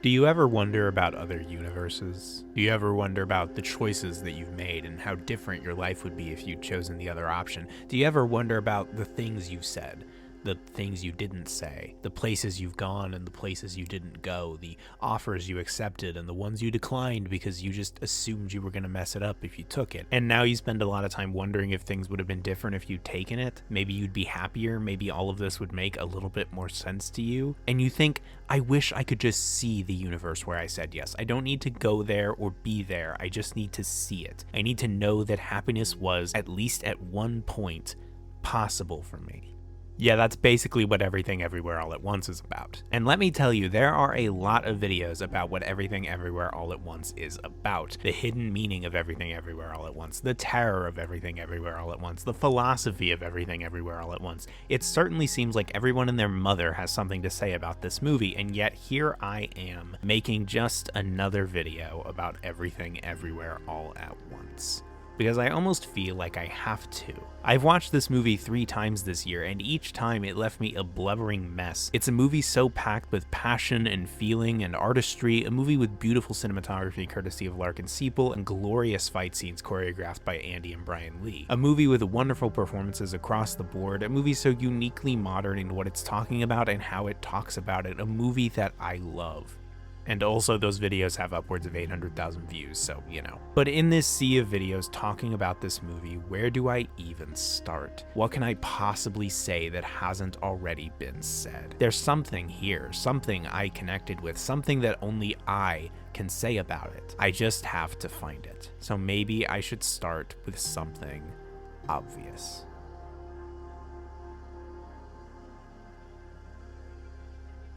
Do you ever wonder about other universes? Do you ever wonder about the choices that you've made and how different your life would be if you'd chosen the other option? Do you ever wonder about the things you've said, the things you didn't say, the places you've gone and the places you didn't go, the offers you accepted and the ones you declined because you just assumed you were going to mess it up if you took it? And now you spend a lot of time wondering if things would have been different if you'd taken it. Maybe you'd be happier, maybe all of this would make a little bit more sense to you. And you think, I wish I could just see the universe where I said yes. I don't need to go there or be there. I just need to see it. I need to know that happiness was, at least at one point, possible for me. Yeah, that's basically what Everything Everywhere All at Once is about. And let me tell you, there are a lot of videos about what Everything Everywhere All at Once is about. The hidden meaning of Everything Everywhere All at Once, the terror of Everything Everywhere All at Once, the philosophy of Everything Everywhere All at Once. It certainly seems like everyone and their mother has something to say about this movie, and yet here I am, making just another video about Everything Everywhere All at Once. Because I almost feel like I have to. I've watched this movie 3 times this year, and each time it left me a blubbering mess. It's a movie so packed with passion and feeling and artistry, a movie with beautiful cinematography courtesy of Larkin Sepul and glorious fight scenes choreographed by Andy and Brian Lee. A movie with wonderful performances across the board, a movie so uniquely modern in what it's talking about and how it talks about it, a movie that I love. And also those videos have upwards of 800,000 views, so you know. But in this sea of videos talking about this movie, where do I even start? What can I possibly say that hasn't already been said? There's something here, something I connected with, something that only I can say about it. I just have to find it. So maybe I should start with something obvious.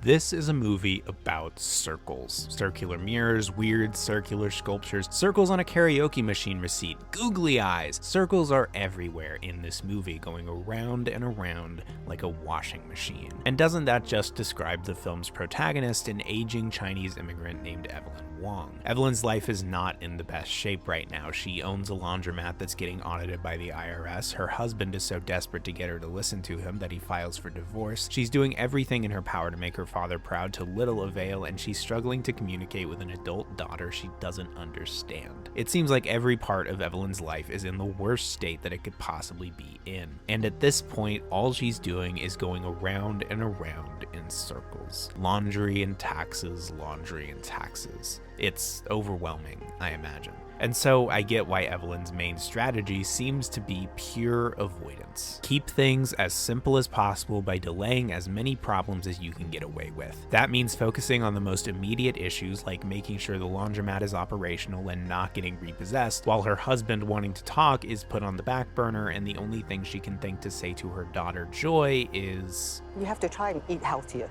This is a movie about circles. Circular mirrors, weird circular sculptures, circles on a karaoke machine receipt, googly eyes. Circles are everywhere in this movie, going around and around like a washing machine. And doesn't that just describe the film's protagonist, an aging Chinese immigrant named Evelyn Wong? Evelyn's life is not in the best shape right now. She owns a laundromat that's getting audited by the IRS. Her husband is so desperate to get her to listen to him that he files for divorce. She's doing everything in her power to make her father proud to little avail, and she's struggling to communicate with an adult daughter she doesn't understand. It seems like every part of Evelyn's life is in the worst state that it could possibly be in. And at this point, all she's doing is going around and around in circles. Laundry and taxes, laundry and taxes. It's overwhelming, I imagine. And so I get why Evelyn's main strategy seems to be pure avoidance. Keep things as simple as possible by delaying as many problems as you can get away with. That means focusing on the most immediate issues, like making sure the laundromat is operational and not getting repossessed, while her husband wanting to talk is put on the back burner, and the only thing she can think to say to her daughter Joy is, "You have to try and eat healthier.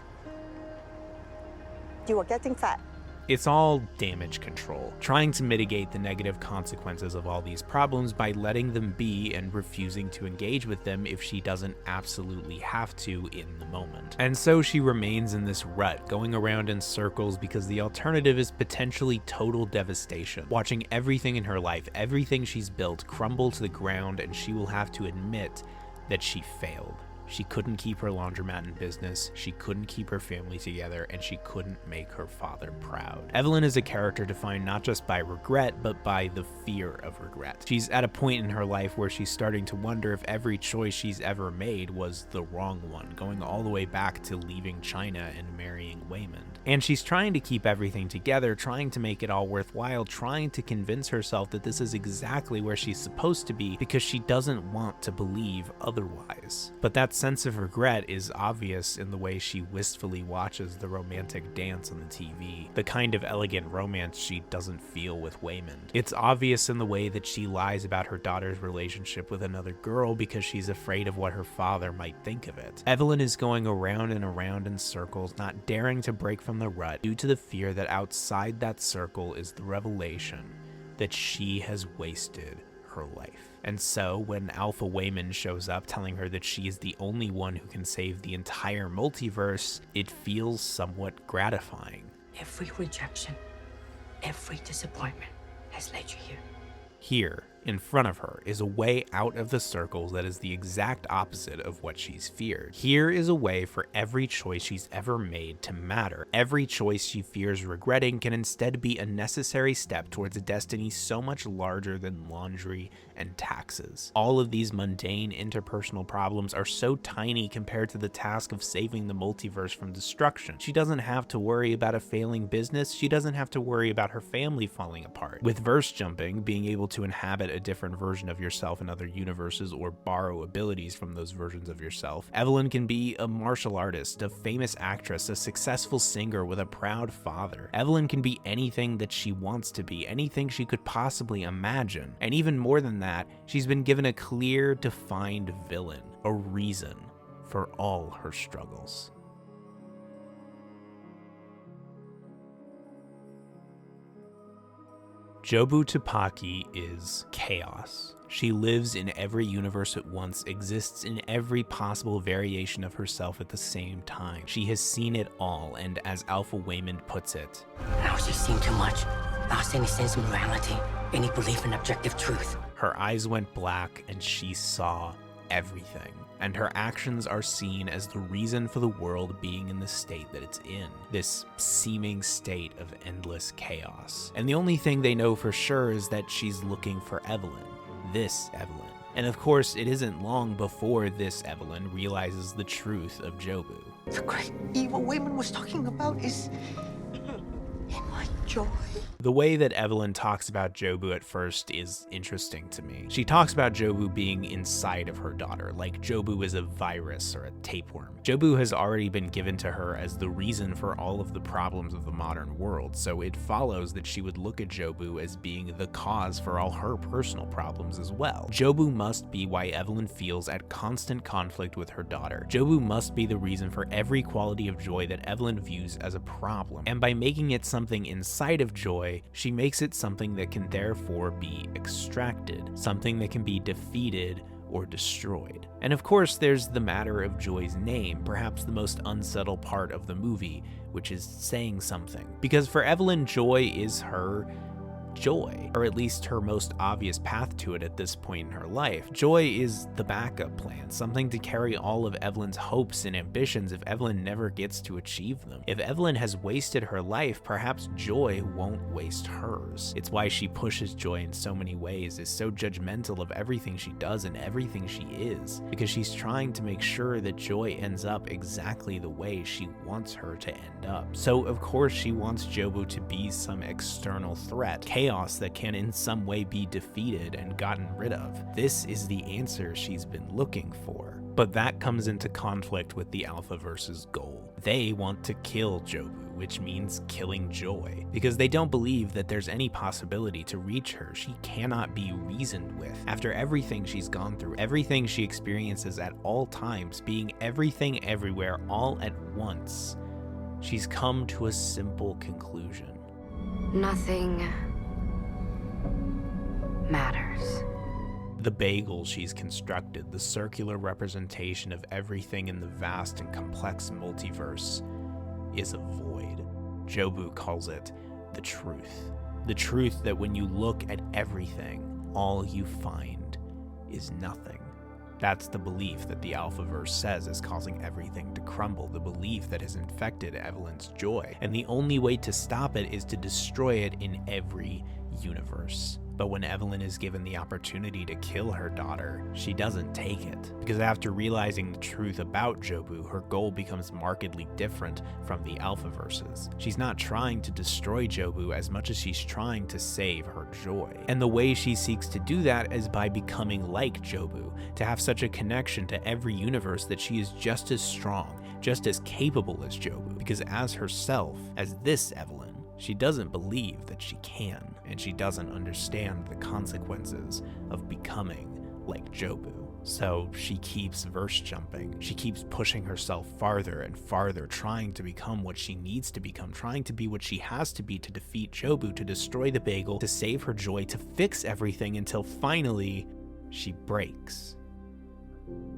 You are getting fat." It's all damage control, trying to mitigate the negative consequences of all these problems by letting them be and refusing to engage with them if she doesn't absolutely have to in the moment. And so she remains in this rut, going around in circles because the alternative is potentially total devastation, watching everything in her life, everything she's built, crumble to the ground, and she will have to admit that she failed. She couldn't keep her laundromat in business, she couldn't keep her family together, and she couldn't make her father proud. Evelyn is a character defined not just by regret, but by the fear of regret. She's at a point in her life where she's starting to wonder if every choice she's ever made was the wrong one, going all the way back to leaving China and marrying Waymond. And she's trying to keep everything together, trying to make it all worthwhile, trying to convince herself that this is exactly where she's supposed to be because she doesn't want to believe otherwise. But that sense of regret is obvious in the way she wistfully watches the romantic dance on the TV, the kind of elegant romance she doesn't feel with Waymond. It's obvious in the way that she lies about her daughter's relationship with another girl because she's afraid of what her father might think of it. Evelyn is going around and around in circles, not daring to break from the rut due to the fear that outside that circle is the revelation that she has wasted her life. And so when Alpha Waymond shows up telling her that she is the only one who can save the entire multiverse, it feels somewhat gratifying. Every rejection, every disappointment has led you here. Here, In front of her is a way out of the circles that is the exact opposite of what she's feared. Here is a way for every choice she's ever made to matter. Every choice she fears regretting can instead be a necessary step towards a destiny so much larger than laundry and taxes. All of these mundane interpersonal problems are so tiny compared to the task of saving the multiverse from destruction. She doesn't have to worry about a failing business. She doesn't have to worry about her family falling apart. With verse jumping, being able to inhabit a different version of yourself in other universes or borrow abilities from those versions of yourself, Evelyn can be a martial artist, a famous actress, a successful singer with a proud father. Evelyn can be anything that she wants to be, anything she could possibly imagine. And even more than that, she's been given a clear, defined villain, a reason for all her struggles. Jobu Tupaki is chaos. She lives in every universe at once, exists in every possible variation of herself at the same time. She has seen it all, and as Alpha Waymond puts it, Now she's seen too much. Lost any sense of morality, any belief in objective truth. her eyes went black and she saw everything. And her actions are seen as the reason for the world being in the state that it's in, this seeming state of endless chaos. And the only thing they know for sure is that she's looking for Evelyn, this Evelyn. And of course, it isn't long before this Evelyn realizes the truth of Jobu. The great evil Wayman was talking about is in my joy. The way that Evelyn talks about Jobu at first is interesting to me. She talks about Jobu being inside of her daughter, like Jobu is a virus or a tapeworm. Jobu has already been given to her as the reason for all of the problems of the modern world, so it follows that she would look at Jobu as being the cause for all her personal problems as well. Jobu must be why Evelyn feels at constant conflict with her daughter. Jobu must be the reason for every quality of joy that Evelyn views as a problem, and by making it something inside of joy, she makes it something that can therefore be extracted, something that can be defeated or destroyed. And of course, there's the matter of Joy's name, perhaps the most unsubtle part of the movie, which is saying something. Because for Evelyn, joy is her joy, or at least her most obvious path to it at this point in her life. Joy is the backup plan, something to carry all of Evelyn's hopes and ambitions if Evelyn never gets to achieve them. If Evelyn has wasted her life, perhaps joy won't waste hers. It's why she pushes joy in so many ways, is so judgmental of everything she does and everything she is, because she's trying to make sure that joy ends up exactly the way she wants her to end up. So of course she wants Jobu to be some external threat, chaos that can in some way be defeated and gotten rid of. This is the answer she's been looking for. But that comes into conflict with the Alphaverse's goal. They want to kill Jobu, which means killing Joy, because they don't believe that there's any possibility to reach her. She cannot be reasoned with. After everything she's gone through, everything she experiences at all times, being everything everywhere all at once, she's come to a simple conclusion. Nothing matters. The bagel she's constructed, the circular representation of everything in the vast and complex multiverse, is a void. Jobu calls it the truth. The truth that when you look at everything, all you find is nothing. That's the belief that the Alphaverse says is causing everything to crumble, the belief that has infected Evelyn's joy. And the only way to stop it is to destroy it in every universe. But when Evelyn is given the opportunity to kill her daughter, she doesn't take it. Because after realizing the truth about Jobu, her goal becomes markedly different from the Alphaverse's. She's not trying to destroy Jobu as much as she's trying to save her joy. And the way she seeks to do that is by becoming like Jobu, to have such a connection to every universe that she is just as strong, just as capable as Jobu. Because as herself, as this Evelyn, she doesn't believe that she can, and she doesn't understand the consequences of becoming like Jobu. So she keeps verse jumping. She keeps pushing herself farther and farther, trying to become what she needs to become, trying to be what she has to be to defeat Jobu, to destroy the bagel, to save her joy, to fix everything until finally she breaks.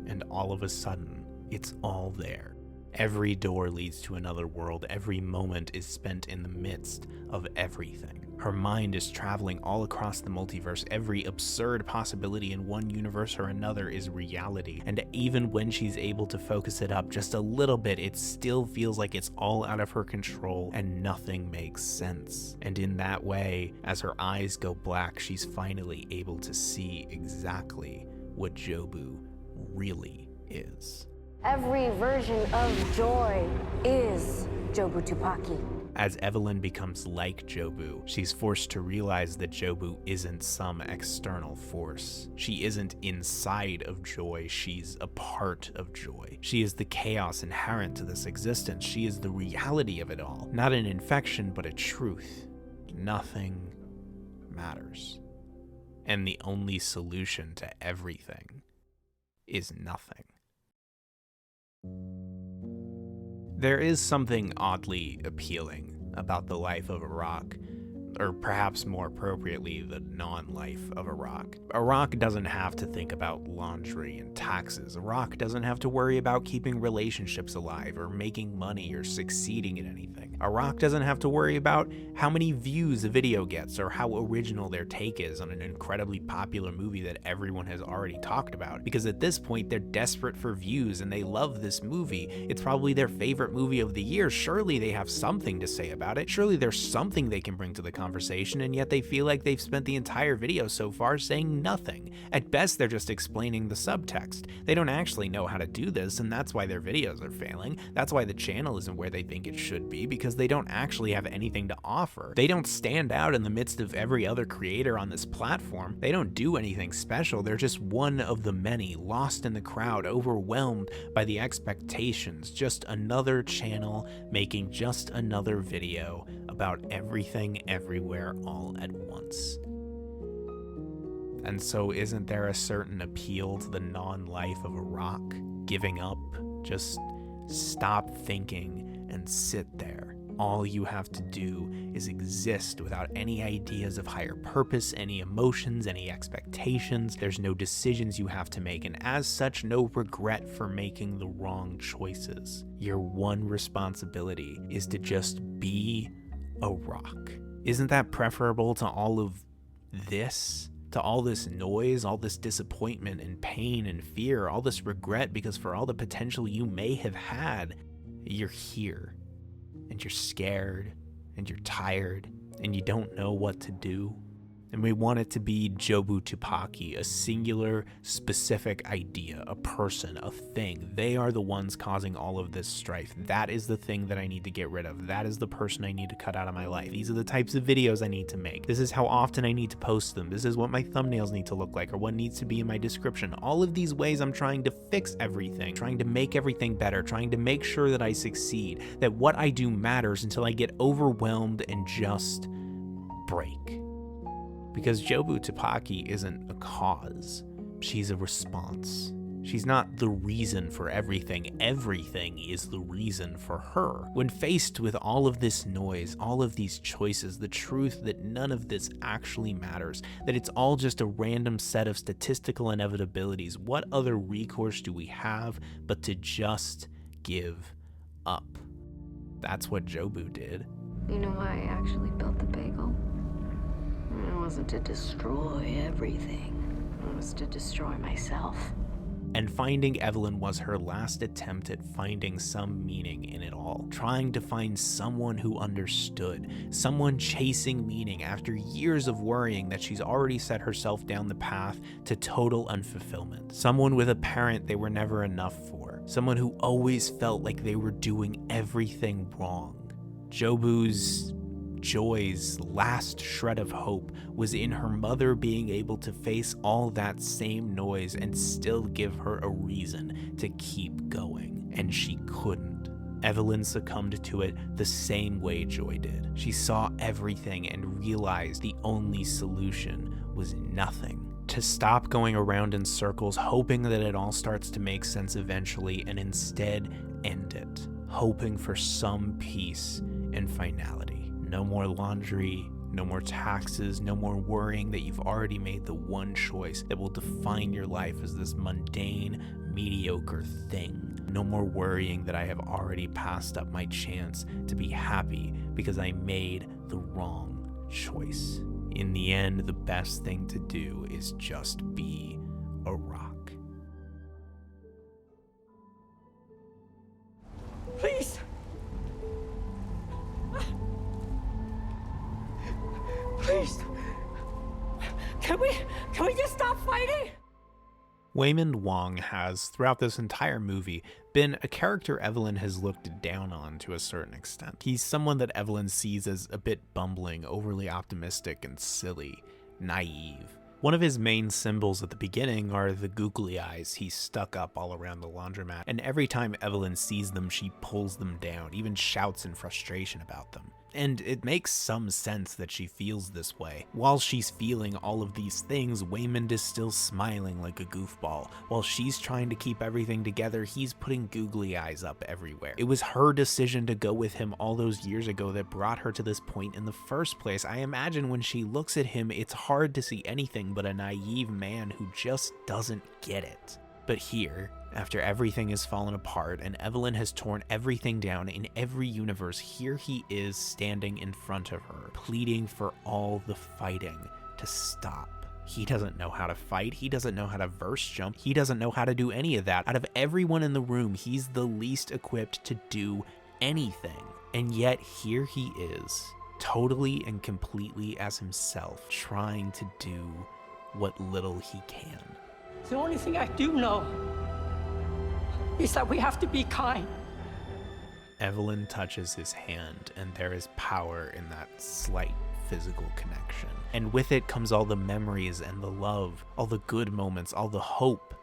And all of a sudden, it's all there. Every door leads to another world. Every moment is spent in the midst of everything. Her mind is traveling all across the multiverse. Every absurd possibility in one universe or another is reality. And even when she's able to focus it up just a little bit, it still feels like it's all out of her control and nothing makes sense. And in that way, as her eyes go black, she's finally able to see exactly what Jobu really is. Every version of joy is Jobu Tupaki. As Evelyn becomes like Jobu, she's forced to realize that Jobu isn't some external force. She isn't inside of joy, she's a part of joy. She is the chaos inherent to this existence. She is the reality of it all. Not an infection, but a truth. Nothing matters. And the only solution to everything is nothing. There is something oddly appealing about the life of a rock, or perhaps more appropriately, the non-life of a rock. A rock doesn't have to think about laundry and taxes. A rock doesn't have to worry about keeping relationships alive or making money or succeeding at anything. A rock doesn't have to worry about how many views a video gets or how original their take is on an incredibly popular movie that everyone has already talked about. Because at this point, they're desperate for views and they love this movie. It's probably their favorite movie of the year. Surely they have something to say about it. Surely there's something they can bring to the conversation, and yet they feel like they've spent the entire video so far saying nothing. At best, they're just explaining the subtext. They don't actually know how to do this, and that's why their videos are failing. That's why the channel isn't where they think it should be, because they don't actually have anything to offer. They don't stand out in the midst of every other creator on this platform. They don't do anything special. They're just one of the many, lost in the crowd, overwhelmed by the expectations. Just another channel making just another video about everything everywhere all at once. And so isn't there a certain appeal to the non-life of a rock? Giving up, just stop thinking and sit there. All you have to do is exist without any ideas of higher purpose, any emotions, any expectations. There's no decisions you have to make, and as such, no regret for making the wrong choices. Your one responsibility is to just be a rock. Isn't that preferable to all of this? To all this noise, all this disappointment and pain and fear, all this regret, because for all the potential you may have had, you're here. And you're scared, and you're tired, and you don't know what to do. And we want it to be Jobu Tupaki, a singular, specific idea, a person, a thing. They are the ones causing all of this strife. That is the thing that I need to get rid of. That is the person I need to cut out of my life. These are the types of videos I need to make. This is how often I need to post them. This is what my thumbnails need to look like, or what needs to be in my description. All of these ways I'm trying to fix everything, trying to make everything better, trying to make sure that I succeed, that what I do matters until I get overwhelmed and just break. Because Jobu Tupaki isn't a cause, she's a response. She's not the reason for everything. Everything is the reason for her. When faced with all of this noise, all of these choices, the truth that none of this actually matters, that it's all just a random set of statistical inevitabilities, what other recourse do we have but to just give up? That's what Jobu did. You know why I actually built the bagel? It wasn't to destroy everything. It was to destroy myself. And finding Evelyn was her last attempt at finding some meaning in it all, trying to find someone who understood, someone chasing meaning after years of worrying that she's already set herself down the path to total unfulfillment, someone with a parent they were never enough for, someone who always felt like they were doing everything wrong. Joy's last shred of hope was in her mother being able to face all that same noise and still give her a reason to keep going, and she couldn't. Evelyn succumbed to it the same way Joy did. She saw everything and realized the only solution was nothing. To stop going around in circles, hoping that it all starts to make sense eventually, and instead end it, hoping for some peace and finality. No more laundry, no more taxes, no more worrying that you've already made the one choice that will define your life as this mundane, mediocre thing. No more worrying that I have already passed up my chance to be happy because I made the wrong choice. In the end, the best thing to do is just be a rock. Please. Please. Can we just stop fighting? Waymond Wong has, throughout this entire movie, been a character Evelyn has looked down on to a certain extent. He's someone that Evelyn sees as a bit bumbling, overly optimistic, and silly, naive. One of his main symbols at the beginning are the googly eyes he stuck up all around the laundromat, and every time Evelyn sees them, she pulls them down, even shouts in frustration about them. And it makes some sense that she feels this way. While she's feeling all of these things, Waymond is still smiling like a goofball. While she's trying to keep everything together, he's putting googly eyes up everywhere. It was her decision to go with him all those years ago that brought her to this point in the first place. I imagine when she looks at him, it's hard to see anything but a naive man who just doesn't get it. But here, after everything has fallen apart and Evelyn has torn everything down in every universe, here he is standing in front of her, pleading for all the fighting to stop. He doesn't know how to fight, he doesn't know how to verse jump, he doesn't know how to do any of that. Out of everyone in the room, he's the least equipped to do anything. And yet here he is, totally and completely as himself, trying to do what little he can. The only thing I do know is that we have to be kind. Evelyn touches his hand, and there is power in that slight physical connection. And with it comes all the memories and the love, all the good moments, all the hope,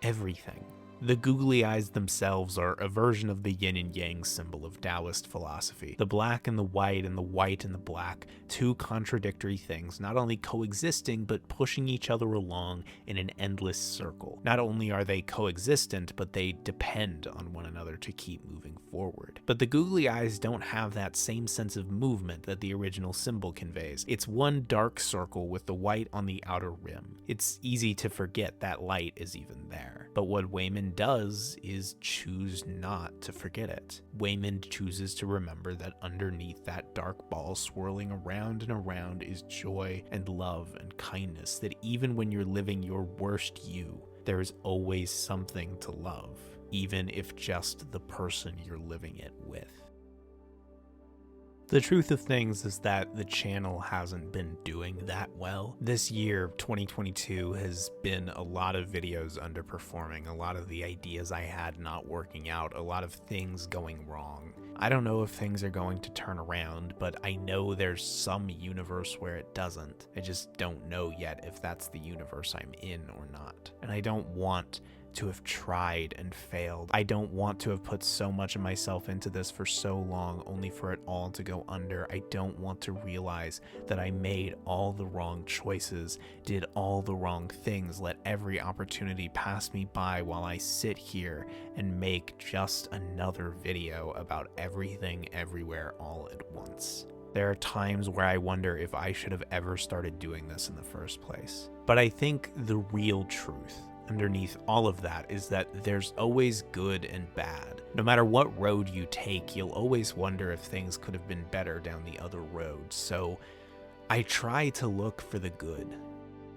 everything. The googly eyes themselves are a version of the yin and yang symbol of Taoist philosophy. The black and the white and the black, two contradictory things, not only coexisting, but pushing each other along in an endless circle. Not only are they coexistent, but they depend on one another to keep moving forward. But the googly eyes don't have that same sense of movement that the original symbol conveys. It's one dark circle with the white on the outer rim. It's easy to forget that light is even there. But what Waymond does is choose not to forget it. Waymond chooses to remember that underneath that dark ball swirling around and around is joy and love and kindness, that even when you're living your worst you, there is always something to love, even if just the person you're living it with. The truth of things is that the channel hasn't been doing that well. This year, 2022, has been a lot of videos underperforming, a lot of the ideas I had not working out, a lot of things going wrong. I don't know if things are going to turn around, but I know there's some universe where it doesn't. I just don't know yet if that's the universe I'm in or not. And I don't want to have tried and failed. I don't want to have put so much of myself into this for so long only for it all to go under. I don't want to realize that I made all the wrong choices, did all the wrong things, let every opportunity pass me by while I sit here and make just another video about everything everywhere all at once. There are times where I wonder if I should have ever started doing this in the first place. But I think the real truth underneath all of that is that there's always good and bad. No matter what road you take, you'll always wonder if things could have been better down the other road. So I try to look for the good.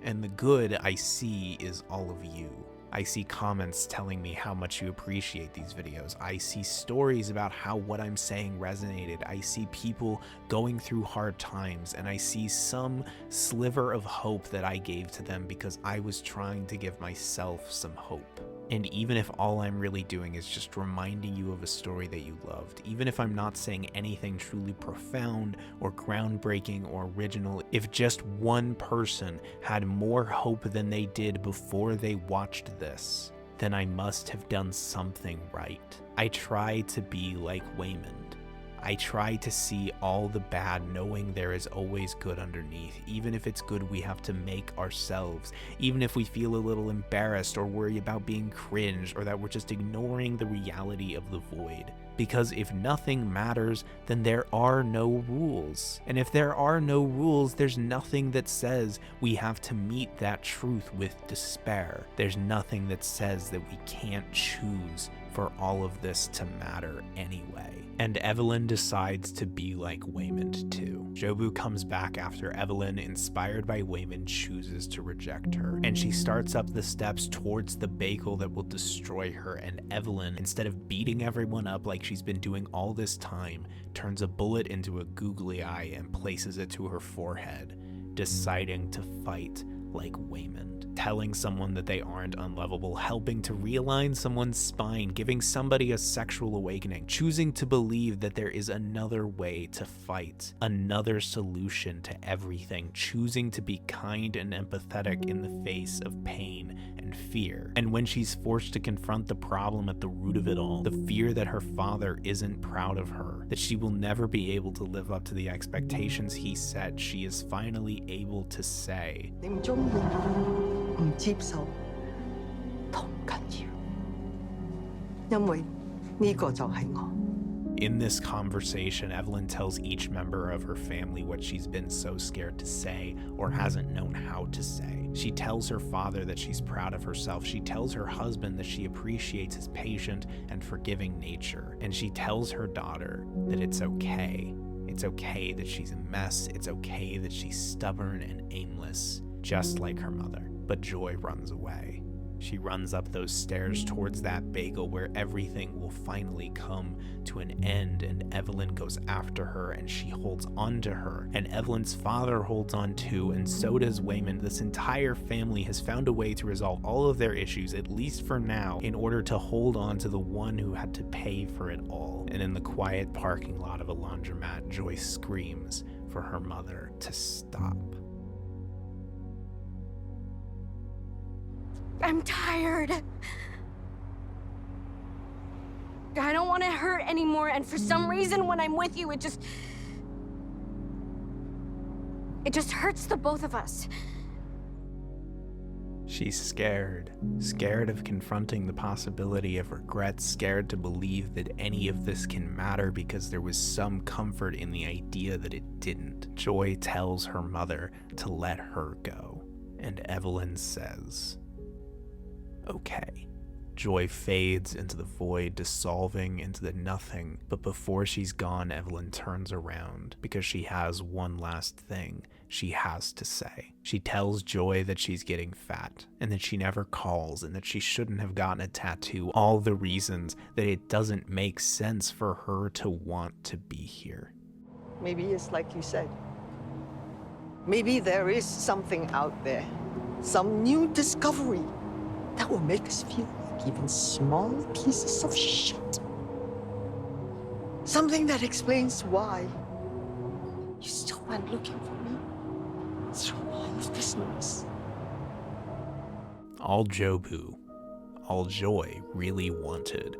And the good I see is all of you. I see comments telling me how much you appreciate these videos. I see stories about how what I'm saying resonated. I see people going through hard times, and I see some sliver of hope that I gave to them because I was trying to give myself some hope. And even if all I'm really doing is just reminding you of a story that you loved, even if I'm not saying anything truly profound or groundbreaking or original, if just one person had more hope than they did before they watched this, then I must have done something right. I try to be like Waymond. I try to see all the bad, knowing there is always good underneath. Even if it's good we have to make ourselves, even if we feel a little embarrassed or worry about being cringe or that we're just ignoring the reality of the void. Because if nothing matters, then there are no rules. And if there are no rules, there's nothing that says we have to meet that truth with despair. There's nothing that says that we can't choose for all of this to matter anyway. And Evelyn decides to be like Waymond too. Jobu comes back after Evelyn, inspired by Waymond, chooses to reject her. And she starts up the steps towards the bagel that will destroy her. And Evelyn, instead of beating everyone up like she's been doing all this time, turns a bullet into a googly eye and places it to her forehead, deciding to fight like Waymond. Telling someone that they aren't unlovable, helping to realign someone's spine, giving somebody a sexual awakening, choosing to believe that there is another way to fight, another solution to everything, choosing to be kind and empathetic in the face of pain and fear. And when she's forced to confront the problem at the root of it all, the fear that her father isn't proud of her, that she will never be able to live up to the expectations he set, she is finally able to say, 你唔中意我，唔接受，都唔緊要，因為呢個就係我。 In this conversation, Evelyn tells each member of her family what she's been so scared to say or hasn't known how to say. She tells her father that she's proud of herself. She tells her husband that she appreciates his patient and forgiving nature. And she tells her daughter that it's okay. It's okay that she's a mess. It's okay that she's stubborn and aimless, just like her mother. But Joy runs away. She runs up those stairs towards that bagel where everything will finally come to an end, and Evelyn goes after her and she holds on to her, and Evelyn's father holds on too, and so does Waymond. This entire family has found a way to resolve all of their issues, at least for now, in order to hold on to the one who had to pay for it all. And in the quiet parking lot of a laundromat, Joy screams for her mother to stop. I'm tired. I don't want to hurt anymore, and for some reason, when I'm with you, it just hurts the both of us. She's scared of confronting the possibility of regret, scared to believe that any of this can matter because there was some comfort in the idea that it didn't. Joy tells her mother to let her go, and Evelyn says, okay. Joy fades into the void, dissolving into the nothing, but before she's gone, Evelyn turns around because she has one last thing she has to say. She tells Joy that she's getting fat, and that she never calls, and that she shouldn't have gotten a tattoo, all the reasons that it doesn't make sense for her to want to be here. Maybe it's like you said. Maybe there is something out there, some new discovery that will make us feel like even small pieces of shit. Something that explains why you still went looking for me through all of this noise. All Jobu, all Joy really wanted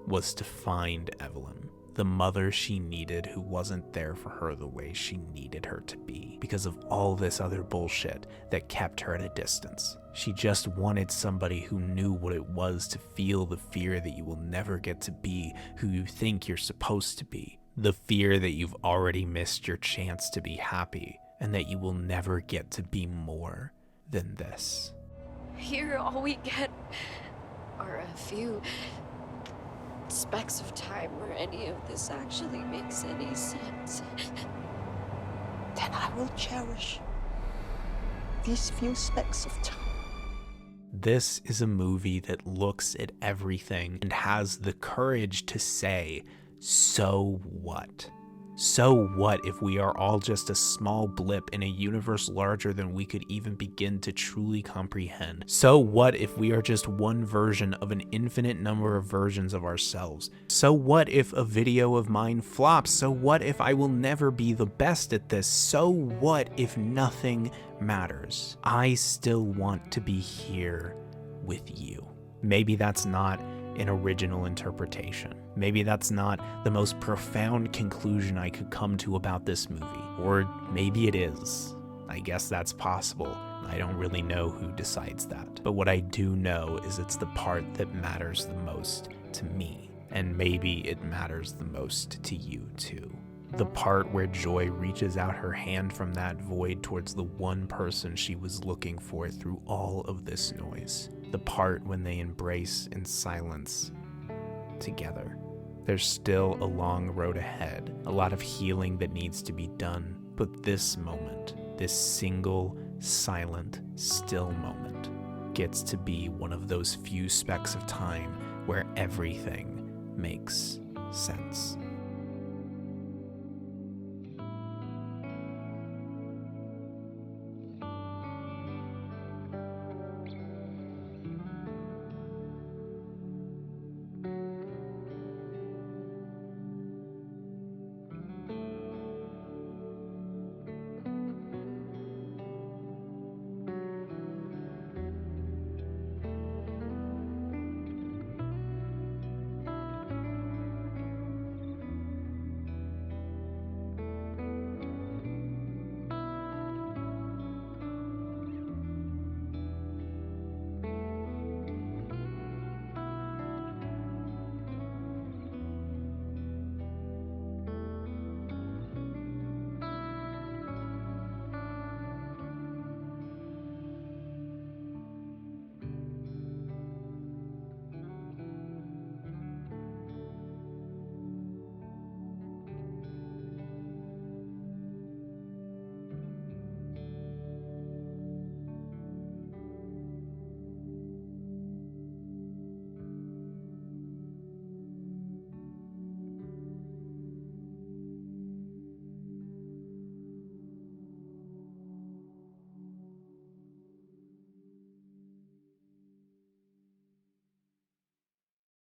was to find Evelyn, the mother she needed who wasn't there for her the way she needed her to be because of all this other bullshit that kept her at a distance. She just wanted somebody who knew what it was to feel the fear that you will never get to be who you think you're supposed to be. The fear that you've already missed your chance to be happy and that you will never get to be more than this. Here, all we get are a few specks of time where any of this actually makes any sense. Then I will cherish these few specks of time. This is a movie that looks at everything and has the courage to say, so what? So what if we are all just a small blip in a universe larger than we could even begin to truly comprehend? So what if we are just one version of an infinite number of versions of ourselves? So what if a video of mine flops? So what if I will never be the best at this? So what if nothing matters? I still want to be here with you. Maybe that's not an original interpretation. Maybe that's not the most profound conclusion I could come to about this movie. Or maybe it is. I guess that's possible. I don't really know who decides that. But what I do know is it's the part that matters the most to me. And maybe it matters the most to you too. The part where Joy reaches out her hand from that void towards the one person she was looking for through all of this noise. The part when they embrace in silence together. There's still a long road ahead, a lot of healing that needs to be done, but this moment, this single, silent, still moment, gets to be one of those few specks of time where everything makes sense.